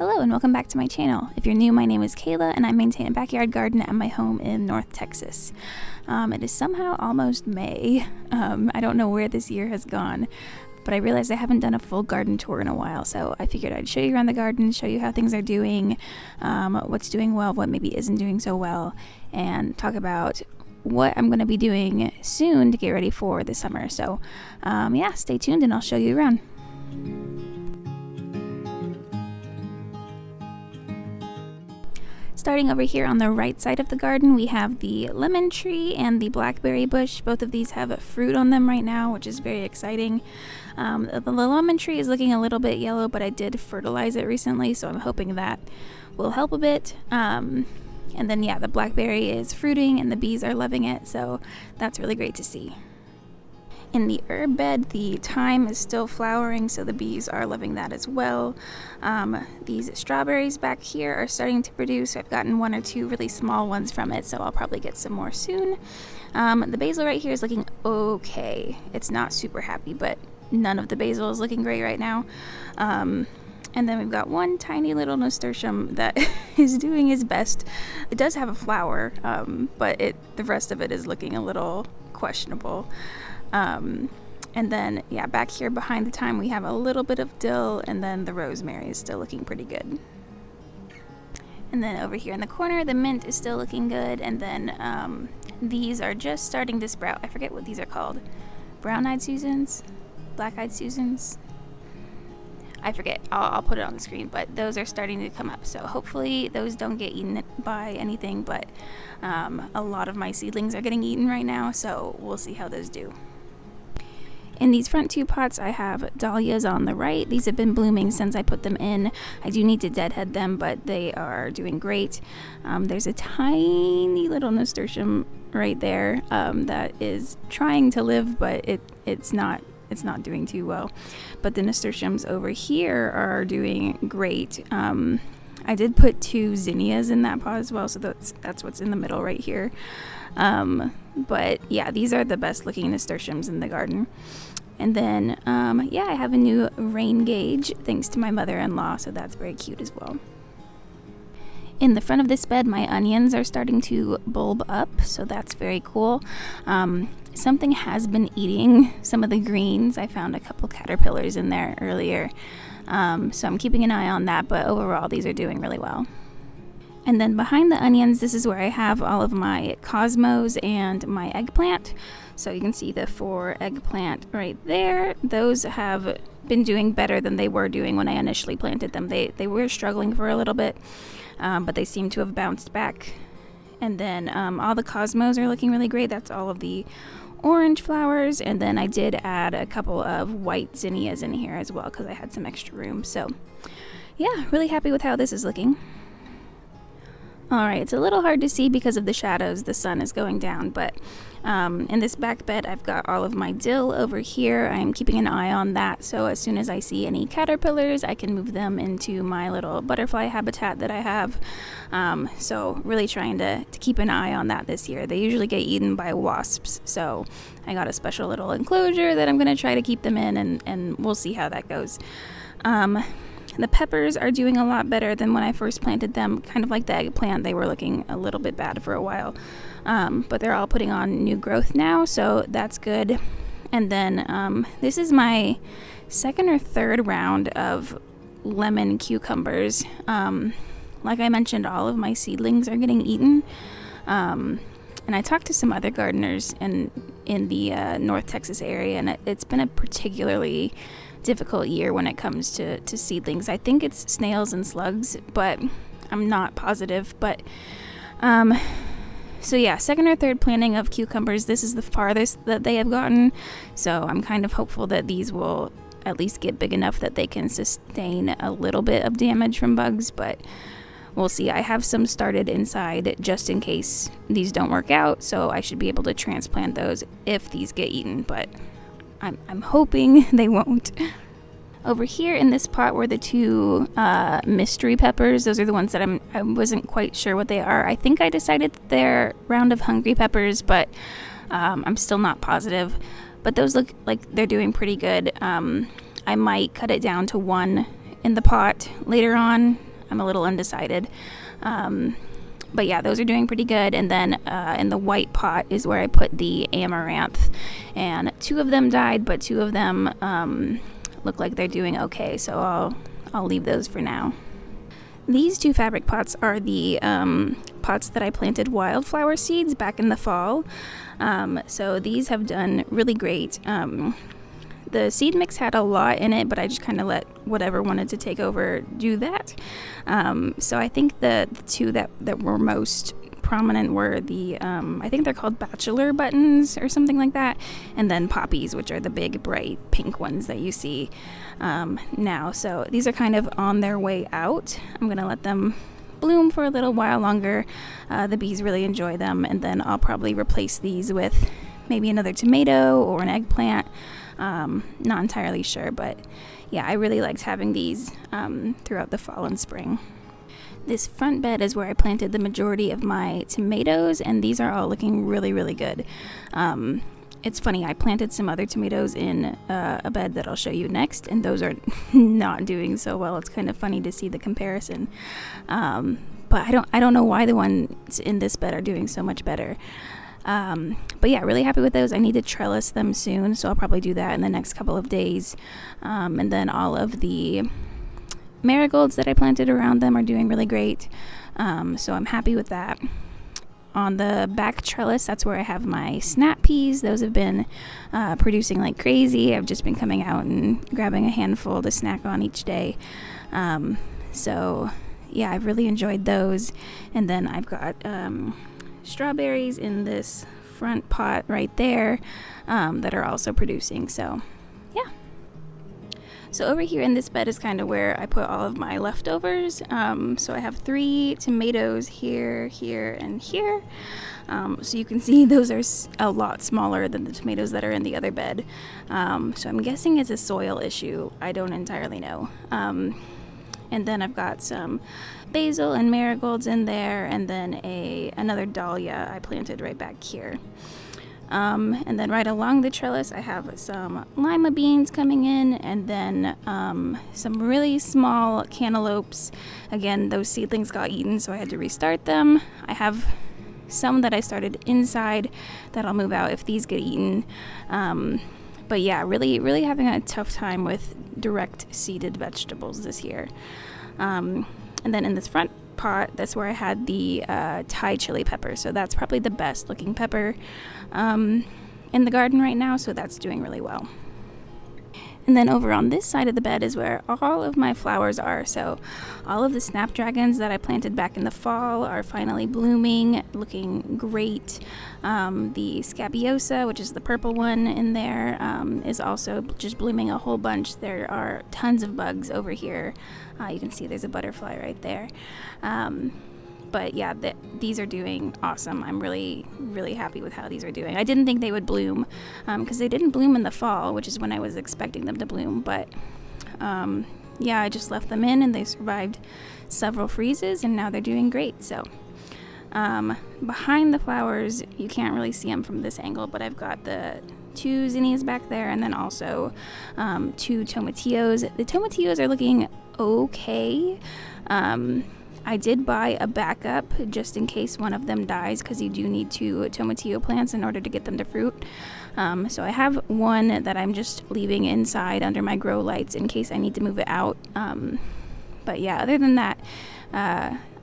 Hello and welcome back to my channel. If you're new, my name is Kayla and I maintain a backyard garden at my home in North Texas. It is somehow almost May. I don't know where this year has gone, but I realized I haven't done a full garden tour in a while, so I figured I'd show you around the garden, show you how things are doing, what's doing well, what maybe isn't doing so well, and talk about what I'm going to be doing soon to get ready for the summer. So yeah, stay tuned and I'll show you around. Starting over here on the right side of the garden, we have the lemon tree and the blackberry bush. Both of these have fruit on them right now, which is very exciting. The lemon tree is looking a little bit yellow, but I did fertilize it recently, so I'm hoping that will help a bit. And then yeah, the blackberry is fruiting and the bees are loving it, so that's really great to see. In the herb bed, the thyme is still flowering, so the bees are loving that as well. These strawberries back here are starting to produce. I've gotten one or two really small ones from it, so I'll probably get some more soon. The basil right here is looking okay. It's not super happy, but none of the basil is looking great right now. And then we've got one tiny little nasturtium that is doing his best. It does have a flower, but the rest of it is looking a little questionable. And then yeah, back here behind the thyme we have a little bit of dill, and then the rosemary is still looking pretty good. And then over here in the corner, the mint is still looking good, and then these are just starting to sprout. I forget what these are called. Brown-eyed Susans? Black-eyed Susans? I forget. I'll put it on the screen, but those are starting to come up, so hopefully those don't get eaten by anything, but a lot of my seedlings are getting eaten right now, so we'll see how those do. In these front two pots, I have dahlias on the right. These have been blooming since I put them in. I do need to deadhead them, but they are doing great. There's a tiny little nasturtium right there that is trying to live, but it's not doing too well. But the nasturtiums over here are doing great. I did put two zinnias in that pot as well, so that's what's in the middle right here. But yeah, these are the best looking nasturtiums in the garden. And then yeah, I have a new rain gauge thanks to my mother-in-law, so that's very cute as well. In the front of this bed, my onions are starting to bulb up, so that's very cool. Something has been eating some of the greens. I found a couple caterpillars in there earlier, so I'm keeping an eye on that, but overall these are doing really well. And then behind the onions, this is where I have all of my cosmos and my eggplant. So you can see the 4 eggplant right there. Those have been doing better than they were doing when I initially planted them. They were struggling for a little bit, but they seem to have bounced back. And then all the cosmos are looking really great. That's all of the orange flowers. And then I did add a couple of white zinnias in here as well because I had some extra room. So yeah, really happy with how this is looking. Alright, it's a little hard to see because of the shadows. The sun is going down, but in this back bed I've got all of my dill over here. I'm keeping an eye on that, so as soon as I see any caterpillars I can move them into my little butterfly habitat that I have. So really trying to keep an eye on that this year. They usually get eaten by wasps, so I got a special little enclosure that I'm going to try to keep them in, and we'll see how that goes. The peppers are doing a lot better than when I first planted them. Kind of like the eggplant, they were looking a little bit bad for a while. But they're all putting on new growth now, so that's good. And then this is my second or third round of lemon cucumbers. Like I mentioned, all of my seedlings are getting eaten. And I talked to some other gardeners in the North Texas area, and it's been a particularly difficult year when it comes to seedlings. I think it's snails and slugs, but I'm not positive. But so yeah, second or third planting of cucumbers. This is the farthest that they have gotten, so I'm kind of hopeful that these will at least get big enough that they can sustain a little bit of damage from bugs, but we'll see. I have some started inside just in case these don't work out, so I should be able to transplant those if these get eaten, but I'm hoping they won't. Over here in this pot were the two mystery peppers. Those are the ones that I wasn't quite sure what they are. I think I decided that they're round of hungry peppers, but I'm still not positive. But those look like they're doing pretty good. I might cut it down to one in the pot later on. I'm a little undecided. But yeah, those are doing pretty good. And then in the white pot is where I put the amaranth, and 2 of them died, but 2 of them look like they're doing okay, so I'll leave those for now. These 2 fabric pots are the pots that I planted wildflower seeds back in the fall. So these have done really great. The seed mix had a lot in it, but I just kind of let whatever wanted to take over do that. So I think the 2 that were most prominent were the, I think they're called bachelor buttons or something like that, and then poppies, which are the big bright pink ones that you see now. So these are kind of on their way out. I'm going to let them bloom for a little while longer. The bees really enjoy them, and then I'll probably replace these with maybe another tomato or an eggplant. Not entirely sure, but yeah, I really liked having these throughout the fall and spring. This front bed is where I planted the majority of my tomatoes, and these are all looking really, really good. It's funny, I planted some other tomatoes in a bed that I'll show you next, and those are not doing so well. It's kind of funny to see the comparison. But I don't know why the ones in this bed are doing so much better. But yeah, really happy with those. I need to trellis them soon, so I'll probably do that in the next couple of days. And then all of the marigolds that I planted around them are doing really great. So I'm happy with that. On the back trellis, that's where I have my snap peas. Those have been producing like crazy. I've just been coming out and grabbing a handful to snack on each day. So yeah, I've really enjoyed those. And then I've got strawberries in this front pot right there that are also producing. So yeah. So over here in this bed is kind of where I put all of my leftovers. So I have 3 tomatoes here, here, and here. So you can see those are a lot smaller than the tomatoes that are in the other bed. So I'm guessing it's a soil issue. I don't entirely know. And then I've got some basil and marigolds in there, and then another dahlia I planted right back here. And then right along the trellis, I have some lima beans coming in, and then some really small cantaloupes. Again, those seedlings got eaten, so I had to restart them. I have some that I started inside that I'll move out if these get eaten. But yeah, really having a tough time with direct seeded vegetables this year. And then in this front pot, that's where I had the Thai chili pepper. So that's probably the best looking pepper in the garden right now. So that's doing really well. And then over on this side of the bed is where all of my flowers are. So all of the snapdragons that I planted back in the fall are finally blooming, looking great. The scabiosa, which is the purple one in there, is also just blooming a whole bunch. There are tons of bugs over here. You can see there's a butterfly right there. But yeah, these are doing awesome. I'm really, really happy with how these are doing. I didn't think they would bloom because they didn't bloom in the fall, which is when I was expecting them to bloom. But yeah, I just left them in and they survived several freezes, and now they're doing great. So behind the flowers, you can't really see them from this angle, but I've got the 2 zinnias back there, and then also 2 tomatillos. The tomatillos are looking okay. I did buy a backup just in case one of them dies, because you do need 2 tomatillo plants in order to get them to fruit. So I have one that I'm just leaving inside under my grow lights in case I need to move it out. But yeah, other than that,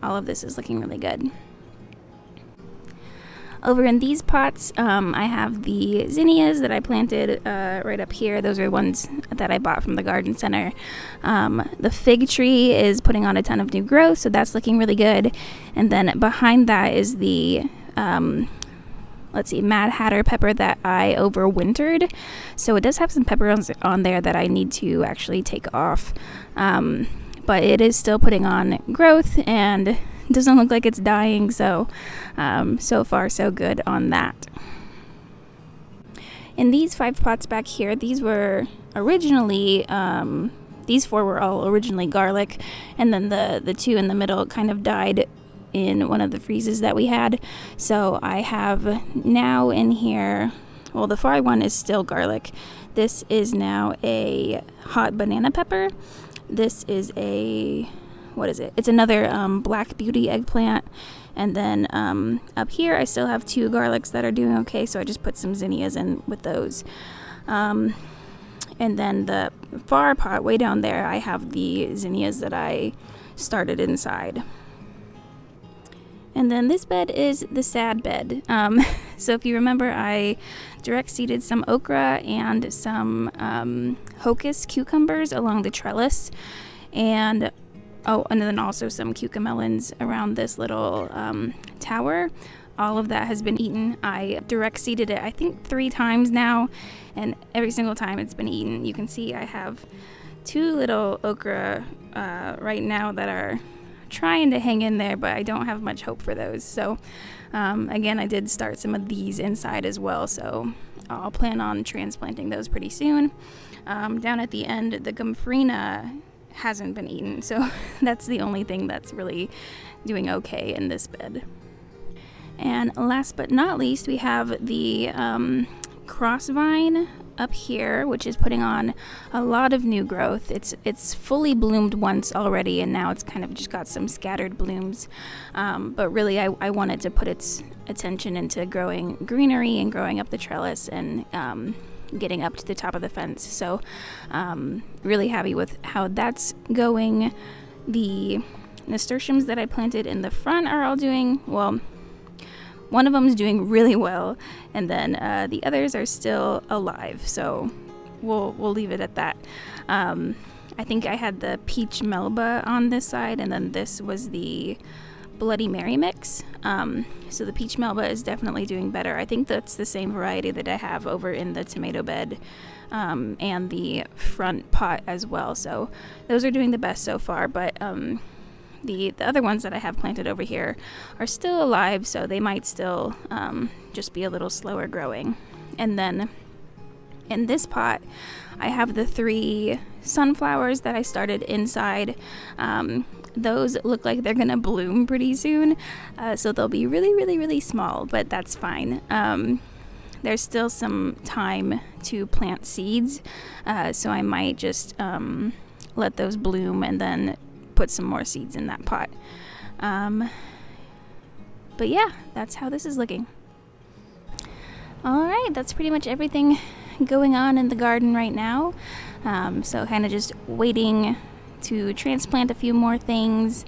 all of this is looking really good. Over in these pots, I have the zinnias that I planted right up here. Those are ones that I bought from the garden center. The fig tree is putting on a ton of new growth, so that's looking really good. And then behind that is the, Mad Hatter pepper that I overwintered. So it does have some pepper on there that I need to actually take off. But it is still putting on growth, and doesn't look like it's dying, so so far so good on that. In these 5 pots back here, these were originally these 4 were all originally garlic, and then the 2 in the middle kind of died in one of the freezes that we had. So I have now in here, well, the far one is still garlic. This is now a hot banana pepper. This is a what is it? It's another Black Beauty eggplant. And then up here I still have 2 garlics that are doing okay, so I just put some zinnias in with those. And then the far pot way down there, I have the zinnias that I started inside. And then this bed is the sad bed. So if you remember, I direct seeded some okra and some hocus cucumbers along the trellis. And then also some cucamelons around this little tower. All of that has been eaten. I direct seeded it, I think 3 times now, and every single time it's been eaten. You can see I have 2 little okra right now that are trying to hang in there, but I don't have much hope for those. So again, I did start some of these inside as well, so I'll plan on transplanting those pretty soon. Down at the end, the gomphrena hasn't been eaten, so that's the only thing that's really doing okay in this bed. And last but not least, we have the crossvine up here, which is putting on a lot of new growth. It's fully bloomed once already, and now it's kind of just got some scattered blooms. But really, I wanted to put its attention into growing greenery and growing up the trellis and getting up to the top of the fence. So really happy with how that's going. The nasturtiums that I planted in the front are all doing well. One of them is doing really well, and then the others are still alive, so we'll leave it at that. I think I had the peach melba on this side, and then this was the Bloody Mary mix. So the peach melba is definitely doing better. I think that's the same variety that I have over in the tomato bed and the front pot as well. So those are doing the best so far, but the other ones that I have planted over here are still alive, so they might still just be a little slower growing. And then in this pot, I have the 3 sunflowers that I started inside. Those look like they're gonna bloom pretty soon, so they'll be really, really, really small, but that's fine. There's still some time to plant seeds, so I might just let those bloom and then put some more seeds in that pot. But yeah, that's how this is looking. Alright, that's pretty much everything going on in the garden right now. So kind of just waiting to transplant a few more things,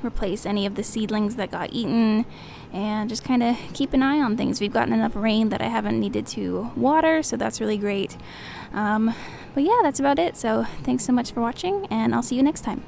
replace any of the seedlings that got eaten, and just kind of keep an eye on things. We've gotten enough rain that I haven't needed to water, so that's really great. But yeah, that's about it. So thanks so much for watching, and I'll see you next time.